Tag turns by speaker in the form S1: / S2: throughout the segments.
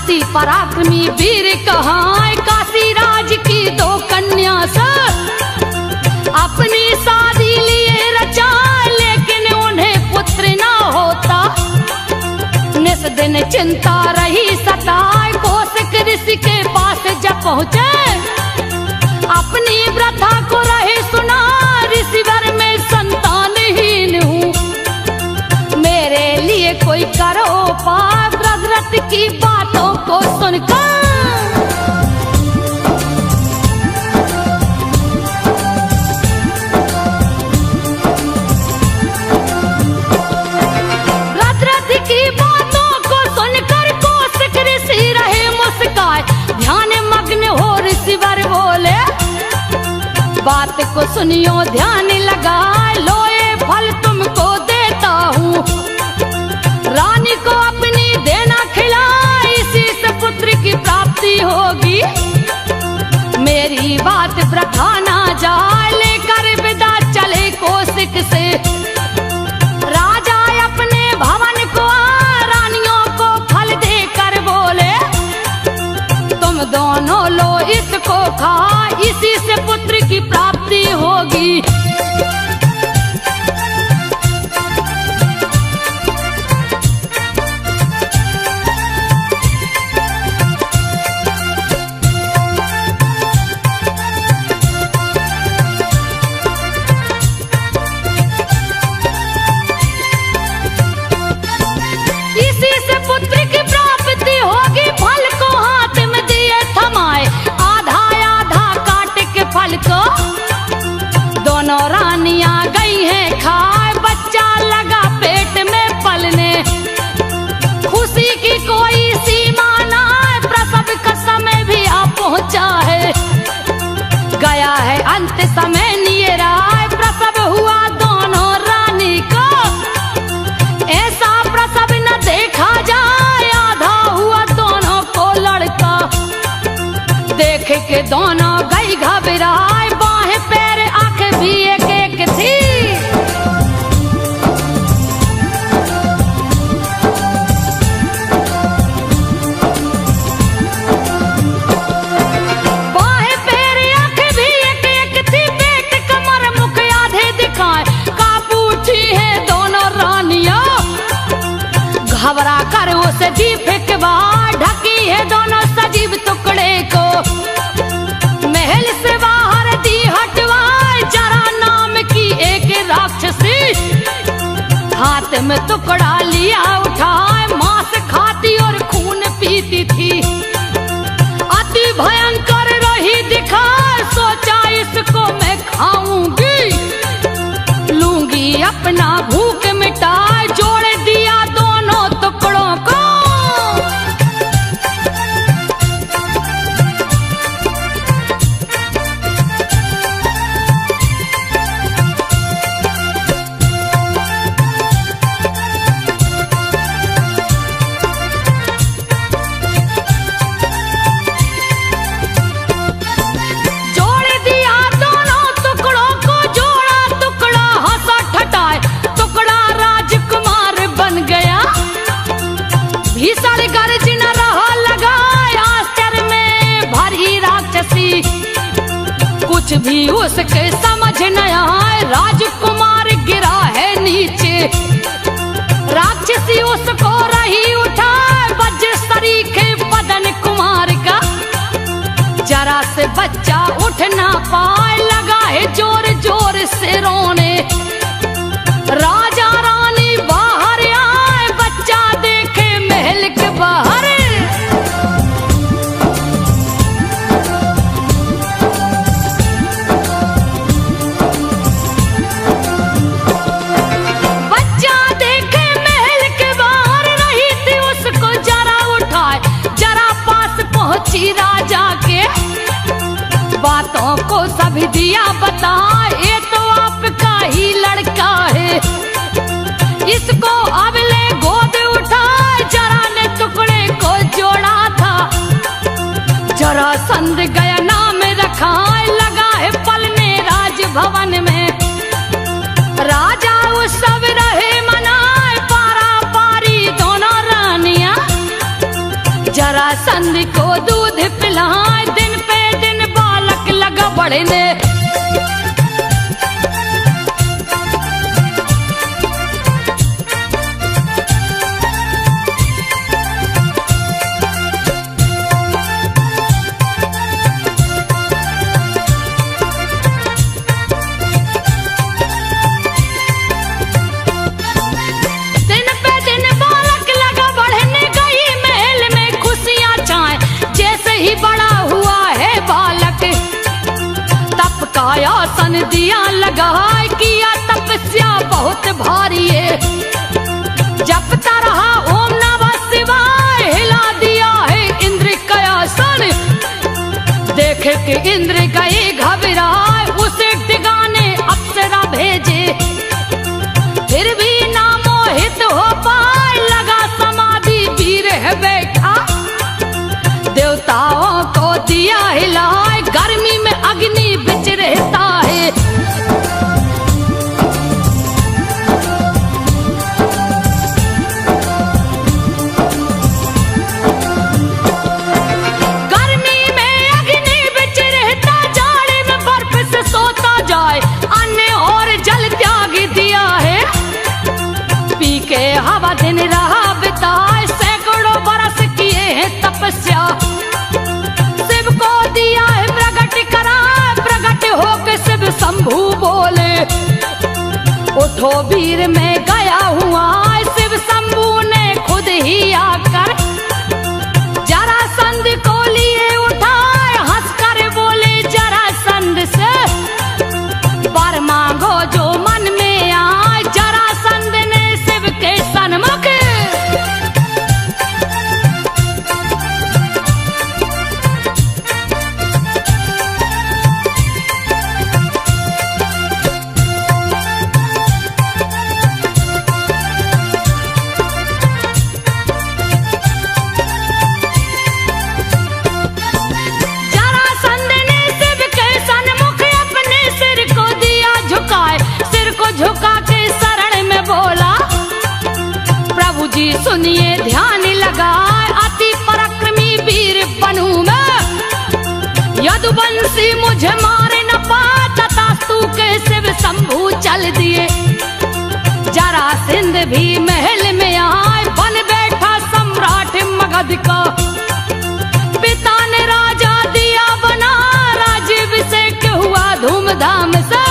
S1: अति पराक्रमी वीर कहाँ काशी राज की दो कन्या से अपनी शादी लिए रचा, लेकिन उन्हें पुत्र ना होता। निस दिन चिंता रही सताए, कौशिक ऋषि के पास जब पहुँचे अपनी व्रथा को रहे सुना, ऋषिवर में संतानहीन हूँ, मेरे लिए कोई करो उपाय। व्रत की बातों को सुनकर कौशिक ऋषि रहे मुस्काए, ध्यान मग्न हो ऋषिवर बोले बात को सुनियो ध्यान लगाए, लो ये फल तुमको देता हूँ, रानी को अपनी देना खिलाए, इसी से पुत्र की प्राप्ति होगी, मेरी बात वृथा ना जाए। लेकर विदा चले कौशिक से राजा अपने भवन को, रानियों को फल देकर बोले तुम दोनों लो इसको खा, इसी से पुत्र की प्राप्ति होगी। दोनों रानियां गई हैं खाए, बच्चा लगा पेट में पलने, खुशी की कोई सीमा ना, प्रसव का समय भी आ पहुंचा है, गया है अंत समय नियर आए, प्रसव हुआ दोनों रानी को, ऐसा प्रसव न देखा जाए, आधा हुआ दोनों को लड़का, देख के दोनों गई घबराए, बाहें पैर आंख भी एक एक थी, बाहें पैर आंख भी एक एक थी, पेट कमर मुख आधे दिखाए, काबू उठी है दोनों रानियां, घबरा कर उसे दी फेंकवा, ढकी है दोनों सजीव टुकड़े को, महल से बाहर दी हटवाए, जरा नाम की एक राक्षसी, हाथ में टुकड़ा लिया उठाए, मांस खाती और खून पीती थी, अति भयंकर रही दिखाए, सोचा इसको मैं खाऊंगी, लूंगी अपना भूख मिटाए, जोड़ दिया दोनों टुकड़ों को, कुछ भी उसके समझ न आए, राजकुमार गिरा है नीचे, राक्षसी उसको रही उठाए, वज्र सरीखे बदन कुमार का, जरा से बच्चा उठ ना पाए, लगा है जोर जोर से रोने, राजा रानी बाहर आए, बच्चा देखे महल के बाहर, राजा के बातों को सभी दिया बता, ये तो आपका ही लड़का है, इसको अब ले गोद उठाए, जरा ने टुकड़े को जोड़ा था, जरासंध गया नाम रखा, लगा है पलने राजभवन में, राजा उस सब रहे मनाए, पारा पारी दोनों रानियां जरासंध को दूध पिलाए, दिन पे दिन बालक लगा बढ़ने। आसन दिया लगाए, किया तपस्या बहुत भारी है। जपता रहा ओम नमः शिवाय, हिला दिया है इंद्र का आसन। देखे कि इंद्र गए घबराए, उसे टिकाने अप्सरा भेजे। फिर भी ना मोहित हो पाए, लगा समाधि वीर है बैठा। देवताओं को दिया हिलाए, गर्मी में अग्नि बिच रहता है। गर्मी में अग्नि बिच रहता, जाड़े में बर्फ से सोता जाए। अन्न और जल त्याग दिया है, पी के हवा दिन रहा बिताए। सैकड़ों बरस किए हैं तपस्या, शिव को दिया है प्रगट करा। प्रगट होके शिव शंभु बोले, उठो वीर में गया हुआ। शिव शंभु ने खुद ही आकर जरासंध को लिए उठाए। हंसकर बोले जरासंध से, वर मांगो जो मन में आए। जरासंध ने शिव के सन्मुख सुनिए ध्यान लगाए। अति पराक्रमी वीर बनूं मैं, यदुवंशी मुझे मारे न पाए। तथास्तु के शिव शंभु चल दिए। जरासंध भी महल में आए, बन बैठा सम्राट मगध का। पिता ने राजा दिया बना, राज्याभिषेक हुआ धूमधाम से।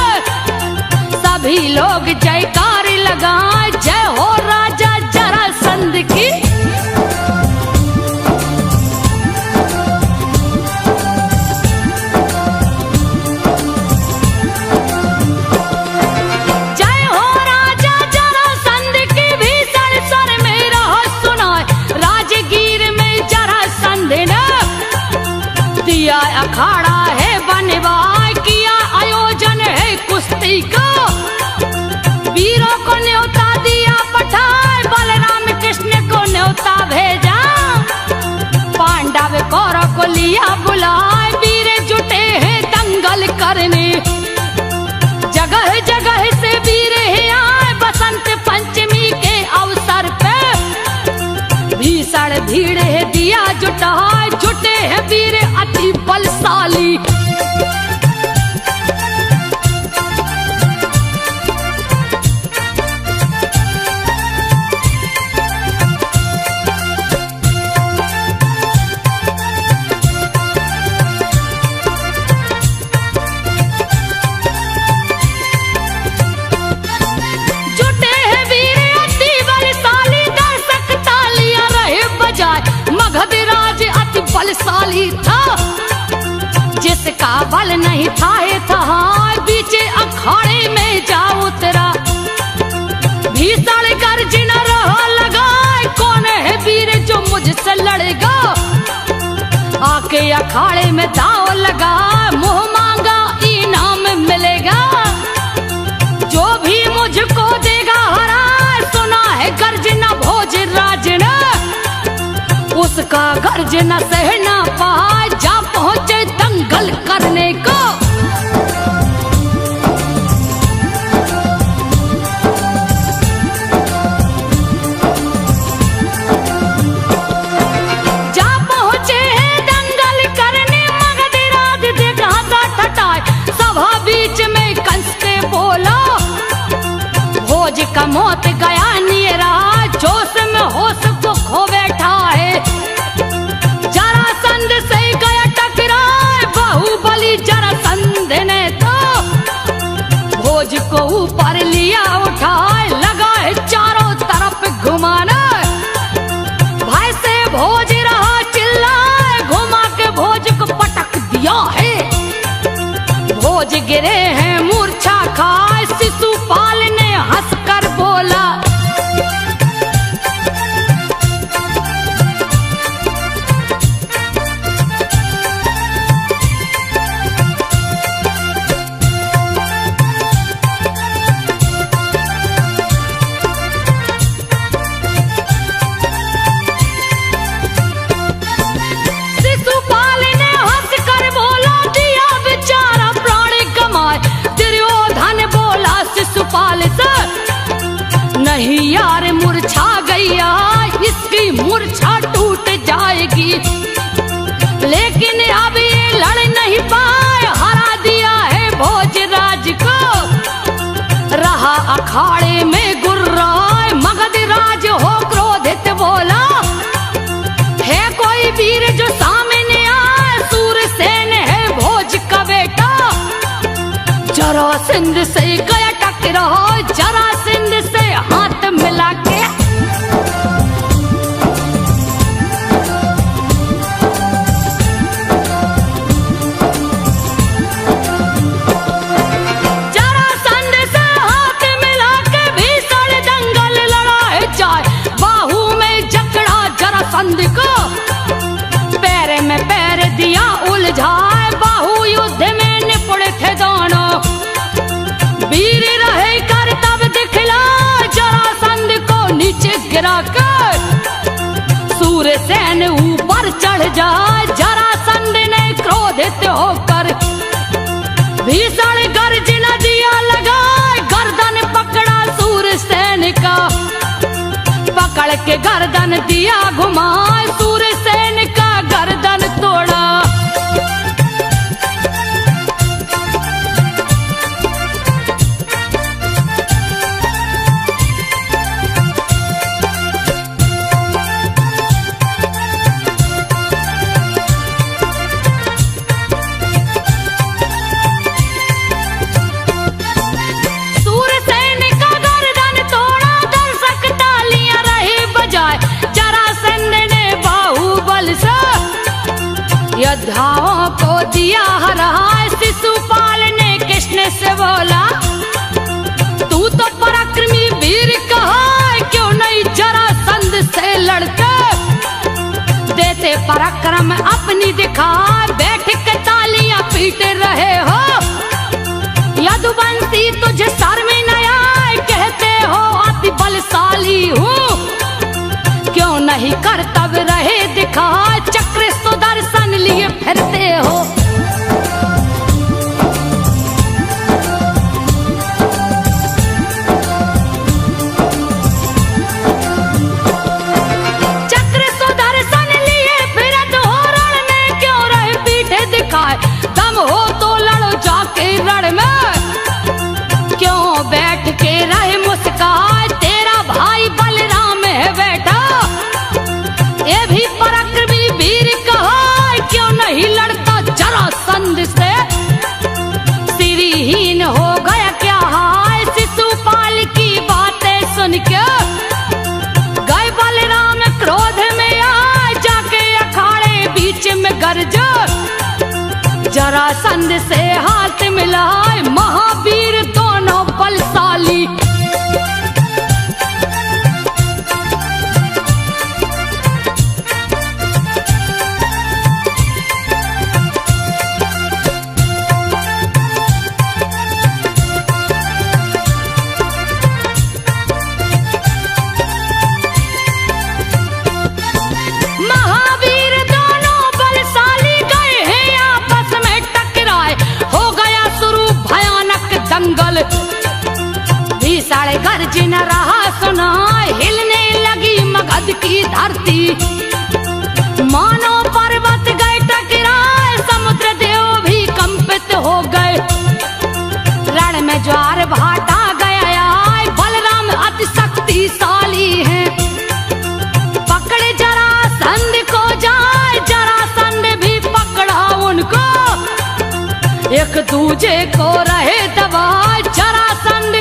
S1: सभी लोग जयकार लगाए, जय हो राजा जरासंध की। जय हो राजा जरासंध की, भीषण स्वर में रहस्य सुनाए। राजगीर में जरासंध ने दिया अखाड़ा है बनवाए। किया आयोजन है कुश्ती का, वीरों को न्योता दिया पठाए। बलराम कृष्ण को न्योता भेजा, पांडव कौरव को लिया बुलाए। वीर जुटे हैं दंगल करने, जगह जगह से वीर है आए। बसंत पंचमी के अवसर पे भीषण भीड़ है दिया जुटाए। जुटे हैं वीर अति बलशाली, बलशाली था। जिसका बल नहीं था ये था, बीच अखाड़े में जा उतरा। भीषण गर्जन रहा लगा, कौन है वीर जो मुझसे लड़ेगा। आके अखाड़े में दांव लगा, मुंह मांगा इनाम मिलेगा। जो भी मुझको देगा हरा, सुना है गर्जना भोजराज ने। उसका गर्जना सह ना पाए, जा पहुंचे दंगल करने को। जा ऊपर लिया उठाए, लगा है चारों तरफ घुमाना। भय से भोज रहा चिल्लाए, घुमा के भोज को पटक दिया है। भोज गिरे हैं मूर्छा खाए, शिशुपाल ने हंसकर बोला, नहीं यार मूर्छा गैया, इसकी मूर्छा टूट जाएगी। लेकिन अब ये लड़ नहीं पाए, हरा दिया है भोजराज को। रहा अखाड़े में गुर्राए, मगध राज हो क्रोधित बोला, है कोई वीर जो सामने आए? सूरसेन है भोज का बेटा। जरासंध से गया टकरा, जरासंध से हाथ मिला के जरासंध से हाथ मिला के भीषण दंगल लड़ाए जाए। बाहू में जकड़ा जरासंध को, पैर में पैर दिया उलझाए। बाहू युद्ध में निपुण थे दोनों, वीर रहे कर तब दिखला जरासंध को नीचे गिरा कर। सूरसेन ऊपर चढ़ जाए, जरासंध ने क्रोधित होकर भीषण गर्जना दिया लगाए। गर्दन पकड़ा सूरसेन का, पकड़ के गर्दन दिया घुमाए। सूरसेन का गर्दन तोड़ा, योद्धाओं को दिया हरा। शिशुपाल ने कृष्ण से बोला, तू तो पराक्रमी वीर कहा, क्यों नहीं जरासंध से लड़के? देते पराक्रम अपनी दिखा, बैठ के तालियां पीट रहे हो। यदुवंशी तुझे सर में न आए, कहते हो अति बलशाली हूँ। क्यों नहीं करतब रहे दिखा, चक्र सुदर्शन लिए फिरते हो। चक्र सुदर्शन लिए फिरत हो, रण में क्यों रहे पीठे दिखाए? दम हो तो लड़ो जाके रण में, क्यों बैठ के रहे मुस्काए? तेरा भाई बलराम है बैठा, ये भी पराक्रमी वीर कहा, क्यों नहीं लड़ता जरासंध से? सिरहीन हो गया क्या हाय? शिशुपाल की बातें सुन के गए बलराम क्रोध में आए, जाके अखाड़े बीच में गरज जरासंध से हाथ मिलाए। महावीर दोनों बलशाली, भीषण गर्जन रहा सुना, हिलने लगी मगध की धरती। मानो पर्वत गए टकराए, समुद्र देव भी कंपित हो गए। रण में ज्वार भाटा गया, बलराम अति शक्तिशाली है। पकड़े जरासंध को जाए, जरासंध भी पकड़ा उनको। एक दूजे को रहे दबाए, जरासंध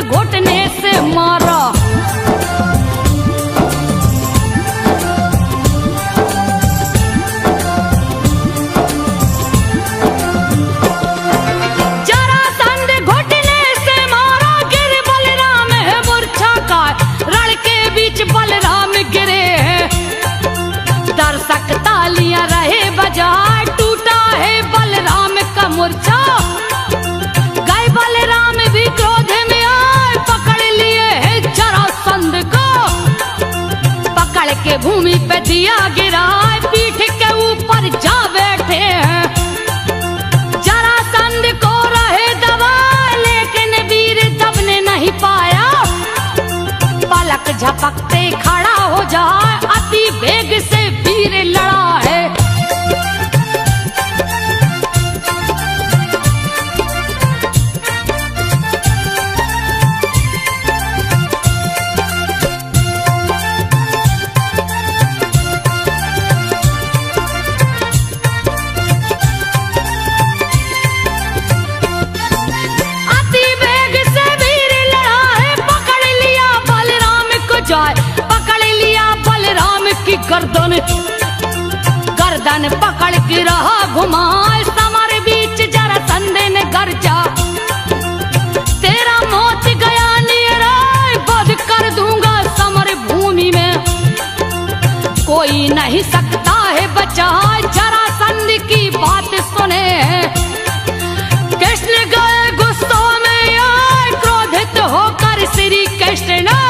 S1: भूमि पे दिया गिरा, पीठ के ऊपर जा बैठे हैं। जरासंध को रहे दबा, लेकिन वीर दबने नहीं पाया। पलक झपकते खड़ा हो जाए, अति वेग से वीर लड़ा है। पकड़ लिया बलराम की गर्दन, गर्दन पकड़ के रहा घुमाए। समर बीच जरासंध ने गर्जा, तेरा मौत गया निराय, वध कर दूंगा समर भूमि में। कोई नहीं सकता है बचा, जरासंध की बात सुने। कृष्ण गए गुस्सों में आए, क्रोधित होकर श्री कृष्ण ने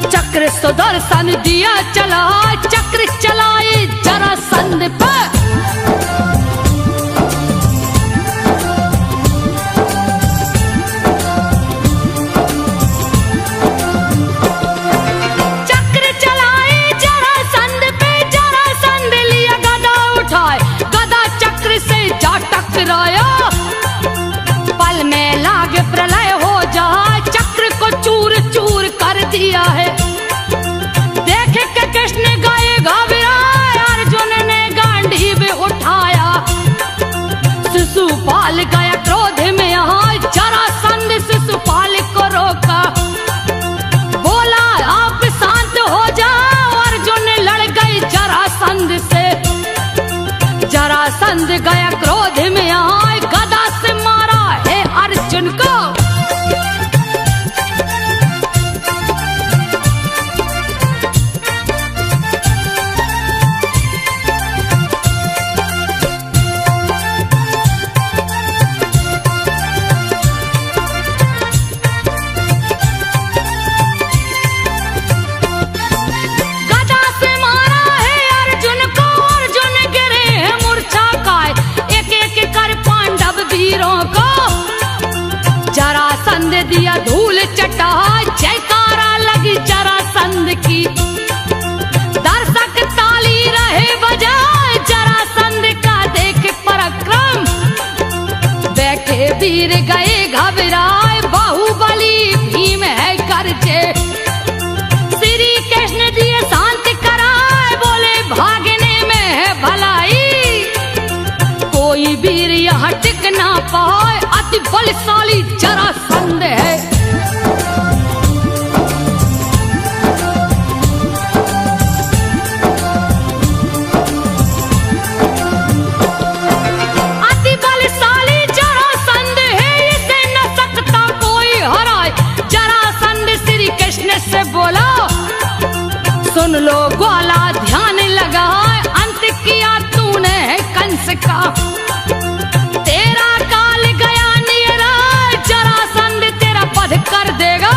S1: चक्र सुदर्शन दिया चला, चक्र चलाए जरासंध पर। चक्र चलाए जरासंध पे, जरासंध लिया गदा उठाए, गदा चक्र से जा टकराया। पल में लागे प्रलय हो जाए, चक्र को चूर चूर कर दिया है। कृष्ण गए घबराए, अर्जुन ने गांडीव उठाया। शिशुपाल गया क्रोध में आए, जरासंध शिशुपाल को रोका। बोला आप शांत हो जाओ, अर्जुन लड़ गए जरासंध से। जरासंध गया क्रोध में आए, गदा से मारा है अर्जुन को। जरासंध दिया धूल चटा, जयकारा लगी जरासंध की। दर्शक ताली रहे बजाए, जरासंध का देख पराक्रम। बैठे वीर गए घबराए, बाहुबली भीम है गर्जे। श्री कृष्ण दिए शांत कराए, बोले भागने में है भलाई। कोई वीर यहाँ टिक ना पाए, अति बलशाली जरासंध है। अति बलशाली जरासंध है, इसे न सकता कोई हराए। जरासंध श्री कृष्ण से बोला, सुन लो ग्वाला ध्यान लगाए, अंत किया तूने कंस का। कर देगा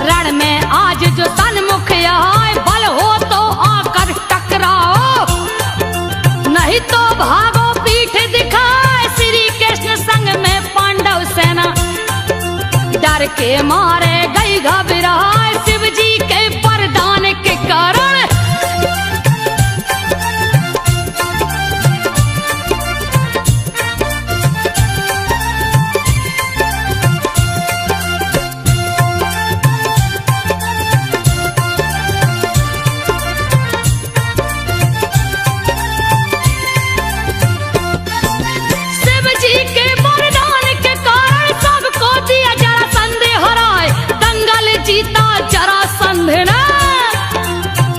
S1: रण में आज जो सन्मुख आए, बल हो तो आकर टकराओ, नहीं तो भागो पीठ दिखाए। श्री कृष्ण संग में पांडव सेना डर के मारे गई घबराए, शिव जी के वरदान के कारण।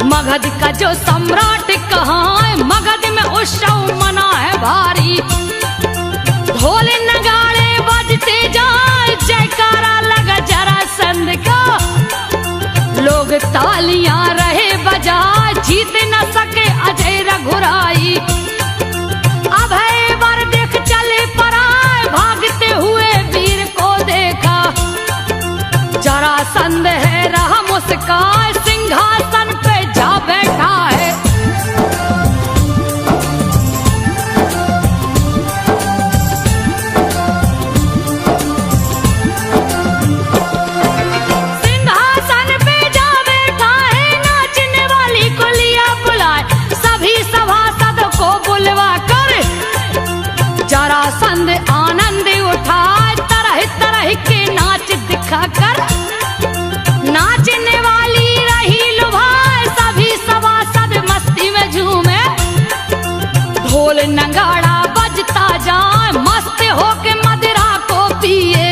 S1: मगध का जो सम्राट कहाँ है, मगध में उत्सव मना है भारी। ढोल नगाड़े बजते जाए, जयकारा लगा जरासंध का। लोग तालियां रहे बजाए, जीत न सके अजय रघुराई। अभय वर देख चले पराए, भागते हुए वीर को देखा। जरासंध है रहा मुस्कान, सिंहासन जरासंध आनंद उठाए, तरह तरह के नाच दिखाकर नाचने वाली रही लुभाए, सभी सभासद मस्ती में झूमे, ढोल नगाड़ा बजता जाए, मस्त होके मदिरा को पिए,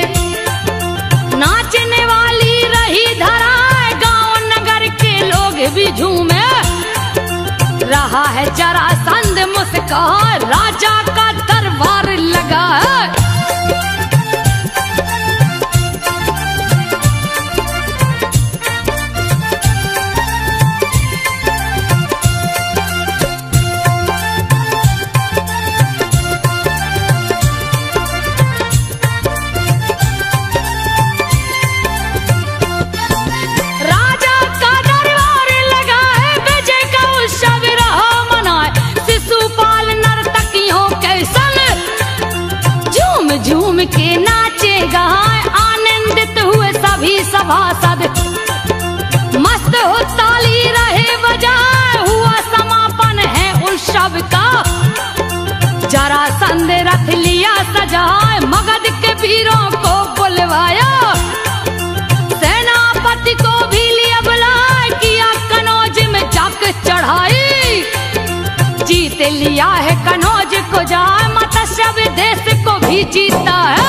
S1: नाचने वाली रही धराए, गांव नगर के लोग भी झूमे, रहा है जरासंध मुस्कान, राजा का दरबार लगा है। झूम के नाचे गाए, आनंदित हुए सभी सभासद, मस्त हो ताली रहे बजाए, हुआ समापन है उत्सव का, जरासंध रथ लिया सजाए, मगध के वीरों को बुलवाया, सेनापति को भी लिया बुलाए, किया कनौज में जाकर चढ़ाई, जीत लिया है कनौज को जाए, मत्स्य देश को भी जीता है।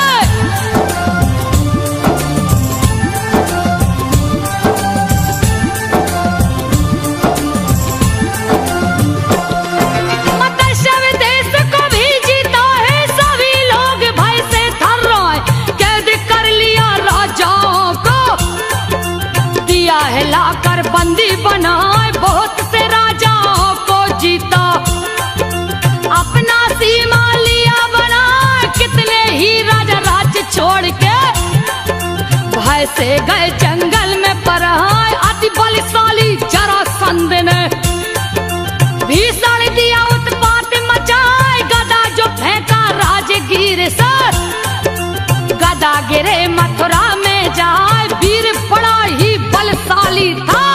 S1: मत्स्य देश को भी जीता है, सभी लोग भय से थर्राए, कैद कर लिया राजाओं को, दिया है लाकर बंदी बनाए, बहुत से राजाओं को जीता, अपना सीमा लिया बना, कितने ही राजा राज्य छोड़ के भय से गए जंगल में पराए, अति बलशाली जरासंध ने भीषण दिया उत्पात मचाए, गदा जो फेंका राजगीर से, गदा गिरे मथुरा में जाए, वीर बड़ा ही बलशाली था।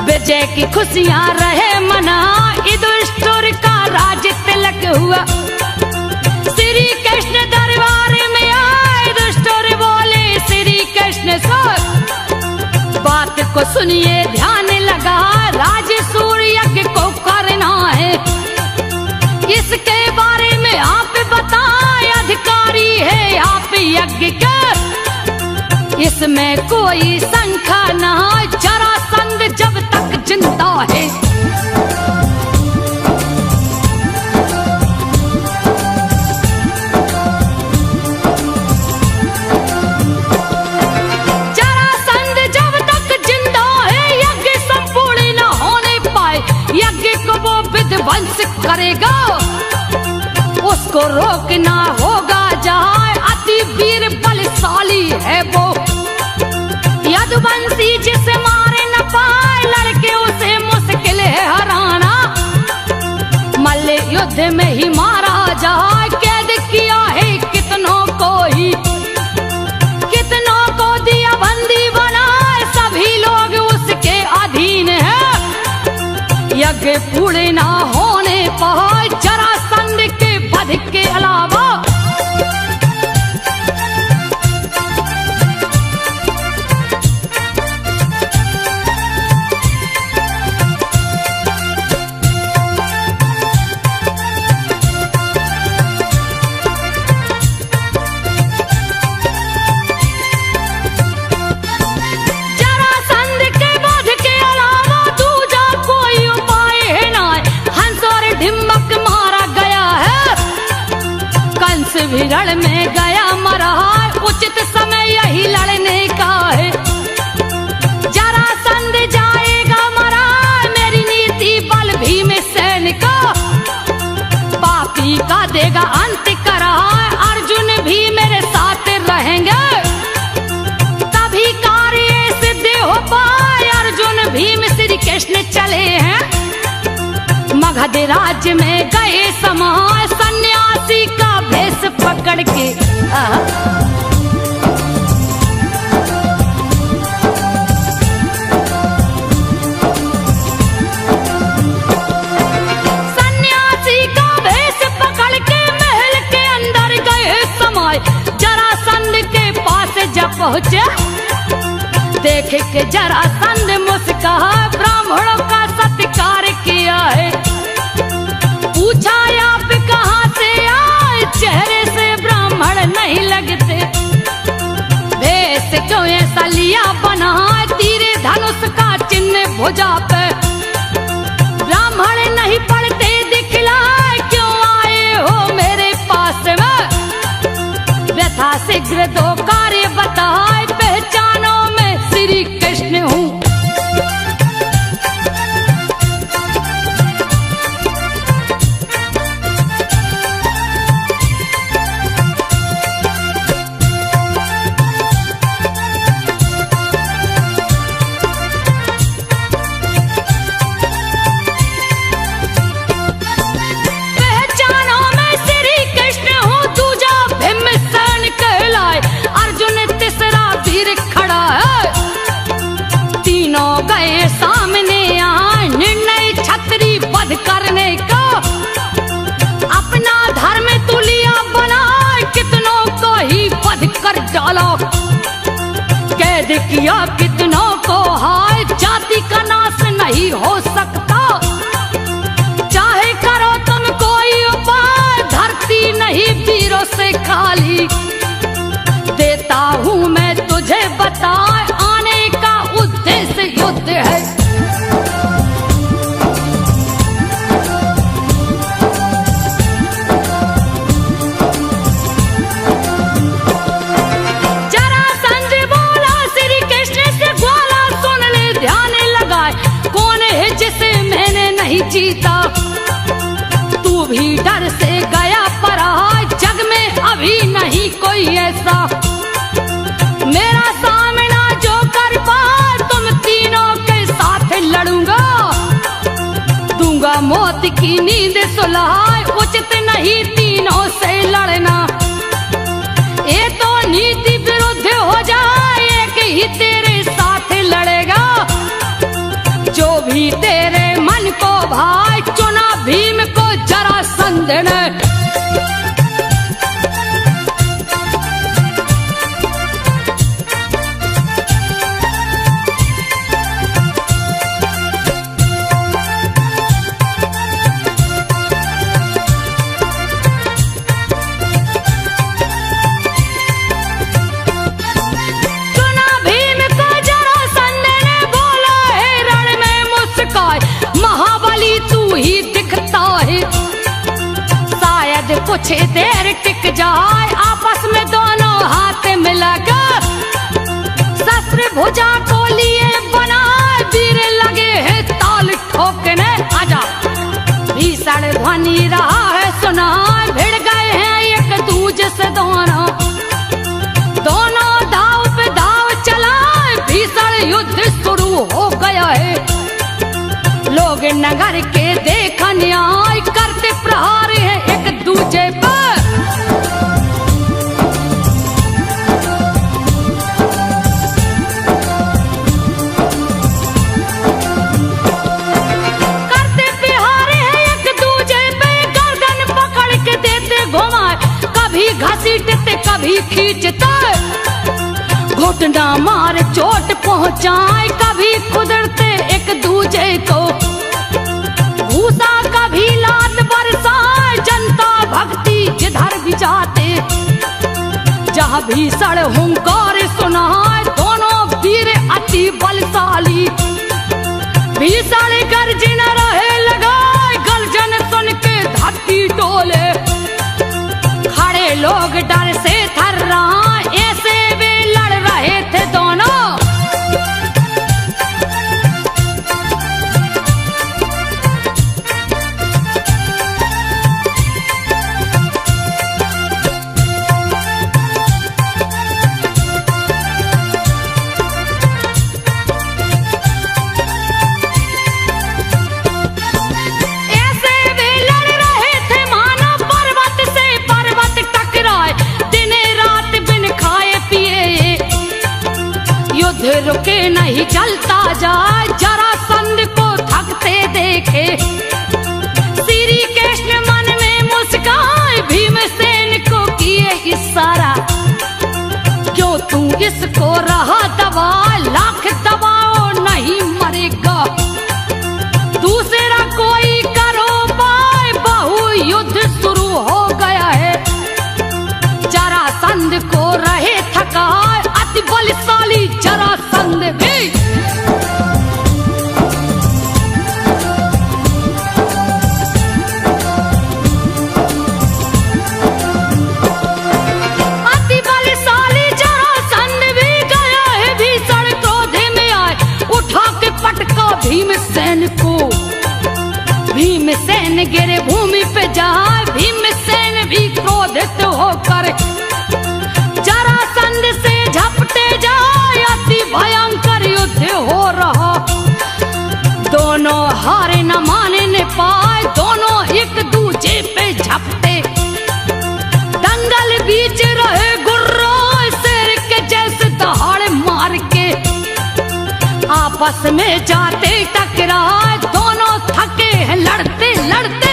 S1: विजय की खुशियां रहे मना, युधिष्ठिर का राज तिलक हुआ, श्री कृष्ण दरबार में आए, युधिष्ठिर बोले श्री कृष्ण से, बात को सुनिए ध्यान लगा, राज सूर्य यज्ञ को करना है, इसके बारे में आप बताएं, अधिकारी है आप यज्ञ के, इसमें कोई शंका ना, जरासंध जब तक जिंदा है, जरासंध जब तक जिंदा है, यज्ञ संपूर्ण न होने पाए, यज्ञ को वो विध्वंस करेगा, उसको रोकना होगा जाए, अति वीर बलशाली है वो, यदुवंशी जिसे मारे न पाए, लड़के उसे मुश्किल है हराना, मल्ल युद्ध में ही मारा जाए, कैद किया है कितनों को ही, कितनों को दिया बंदी बनाए, सभी लोग उसके अधीन है, यज्ञ पूर्ण ना होने पाए, जरासंध के वध के अलावा रण में गया मरा, उचित समय यही लड़ने का है, जरासंध जाएगा मरा, मेरी नीति बल भीम सैन का, पापी का देगा अंत करा, अर्जुन भी चले हैं। मगध राज्य में गए समाए सन्यासी का भेष पकड़ के। सन्यासी का भेष पकड़ के महल के अंदर गए समाए। जरासंध के पास जब पहुंचे देख के जरासंध मुस्कुरा, ब्राह्मणों का सत्कार किया है। पूछा आप कहाँ से आए, चेहरे से ब्राह्मण नहीं लगते। भेष क्यों ऐसा लिया बना, तीर धनुष का चिन्ह भुजा पे। ब्राह्मण नहीं पढ़ते दिखलाए, क्यों आए हो मेरे पास में। व्यथा शीघ्र दो कार्य बताए, पहचानो मैं श्री कृष्ण हूँ। गए सामने यहाँ निर्णय छत्री वध करने का। अपना धर्म तुलिया बना, कितनों को ही वध कर डाला। कैद किया कितनों को, हाय जाति का नाश नहीं हो सकता। चाहे करो तुम कोई उपाय, धरती नहीं वीरों से खाली। देता हूँ मैं तुझे बताए, आने का उद्देश्य युद्ध है। जरासंध बोला श्री कृष्ण से, ग्वाला सुन ले ध्यान लगाए। कौन है जिसे मैंने नहीं जीता, तू भी डर से गया परा। जग में अभी नहीं कोई ऐसा, मेरा सामना जो कर पाए, तुम तीनों के साथ लड़ूंगा। दूंगा मौत की नींद सुलाए, उचित नहीं तीनों से लड़ना। ये तो नीति विरुद्ध हो जाए, एक ही तेरे साथ लड़ेगा। जो भी तेरे मन को भाई, चुना भीम को जरासंध ने। कुछ देर टिक जाए, आपस में दोनों हाथ मिलाकर। शस्त्र भुजा को लिए बनाए, वीर लगे हैं ताल ठोकने। आजा भीषण ध्वनि रहा है सुनाए, भिड़ गए हैं एक दूजे से दोनों। दोनों दाव पे दाव चलाए, भीषण युद्ध शुरू हो गया है। लोग नगर के देखा न्याय, करते प्रहार है एक दूजे पर। करते प्रहार है एक दूजे पे, गर्दन पकड़ के देते घुमाए। कभी घसीटते कभी खींचते, घुटना मार चोट पहुंचाए। कभी खुदरते एक दूजे को, भूसा कभी लात बरसाए। जनता भक्ति जिधर भी जाते, जहाँ भीषण हुंकार सुनाए। दोनों वीर अति बलशाली, भीषण गर्जन रहे लगाए। गर्जन सुन के धरती डोले, खड़े लोग डर से थर्राए। ऐसे वे लड़ रहे थे दोनों। आपस में जाते टकराए, दोनों थके हैं लड़ते लड़ते।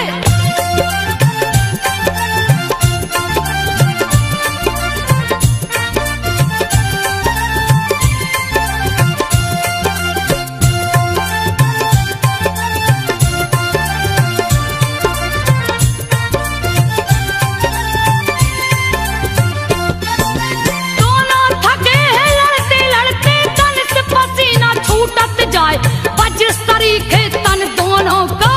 S1: तन दोनों का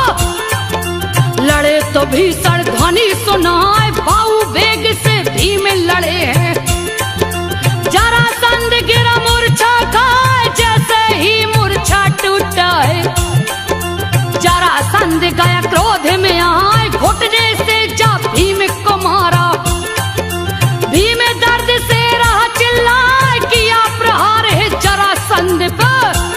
S1: लड़े तो भीषण ध्वनि सुनाए, बाहु वेग से भीम लड़े हैं। जरासंध गिरा मूर्छा खाए, जैसे ही मूर्छा टूटा है। जरासंध गया क्रोध में आए, घुटने से जा भीम को मारा। भीम दर्द से रहा चिल्लाए, किया प्रहार है जरासंध पर।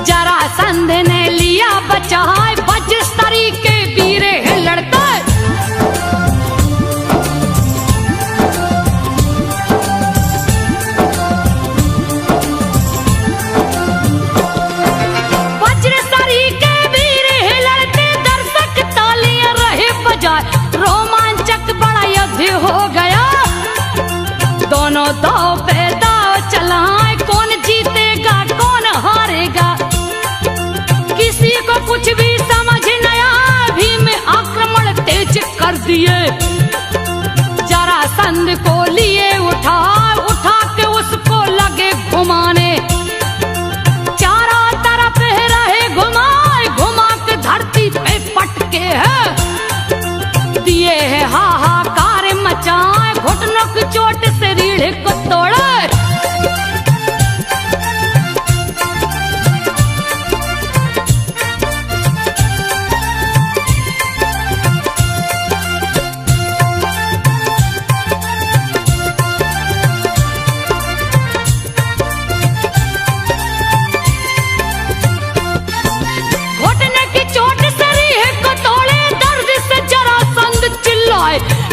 S1: जरासंध ने लिया बचाए, बजस्तरी के वीरे है लड़ता। बजस्तरी के वीरे है लड़ते, दर्शक तालियां रहे बजाए। रोमांचक बड़ा युद्ध हो गया, दोनों दांव पे दांव चलाए। कौन जीतेगा कौन हारेगा किसी को कुछ भी समझ न आया। भीम आक्रमण तेज कर दिए, जरासंध को लिए उठा उठा के उसको लगे घुमाने। चारों तरफ रहे घुमाए, घुमा के धरती पे पटके है दिए है, हाहाकार मचाए। घुटनों की चोट से रीढ़ को तोड़े।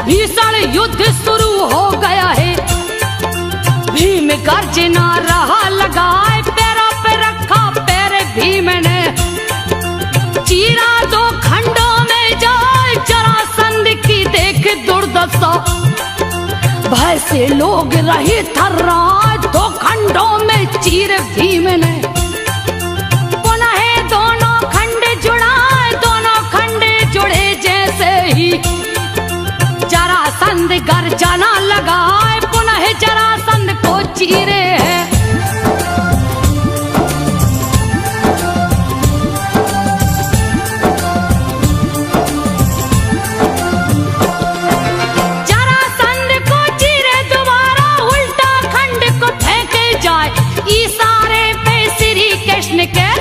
S1: भीषण युद्ध शुरू हो गया है। भीम गर्जना रहा लगाए, पैरों पे रखा पैर भीम ने। चीरा दो खंडों में जाए, जरासंध की देख दुर्दशा। भय से लोग रहे थर्राए, दो खंडों में चीर भीम ने। पुनः दोनों खंड जुड़ाए, दोनों खंड जुड़े जैसे ही जरासंध गर्जना लगाए, पुनः जरासंध को चीरे है। जरासंध को चीरे दोबारा, उल्टा खंड को फेंके जाए। इशारे पे श्री कृष्ण के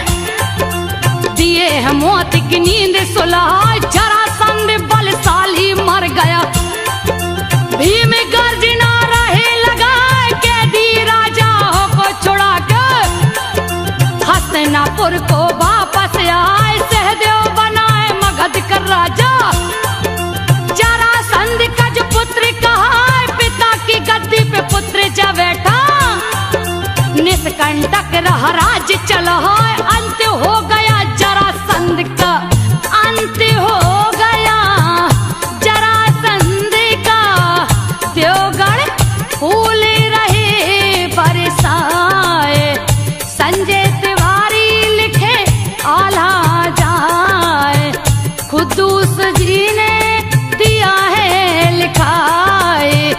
S1: दिए है मौत की नींद सुलाए। जरासंध बलशाली मर गया। भीम गर्जना रहे लगाए, कैदी राजाओं को छुड़ा के हस्तिनापुर को वापस आए। सहदेव बनाए मगध का राजा। जरासंध का जो पुत्र कहा, पिता की गद्दी पे पुत्र जा बैठा। निष्कंटक रहा राज्य चला, अंत हो गया जरासंध का। अंत हो गया जरासंध का। देवगढ़ फूल रहे बरसाए, संजय तिवारी लिखे आला जाए। खुदूस जी ने दिया है लिखाए,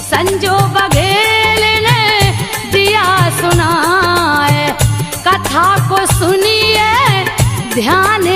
S1: संजो बघेल ने दिया सुनाए। कथा को सुनिए ध्यान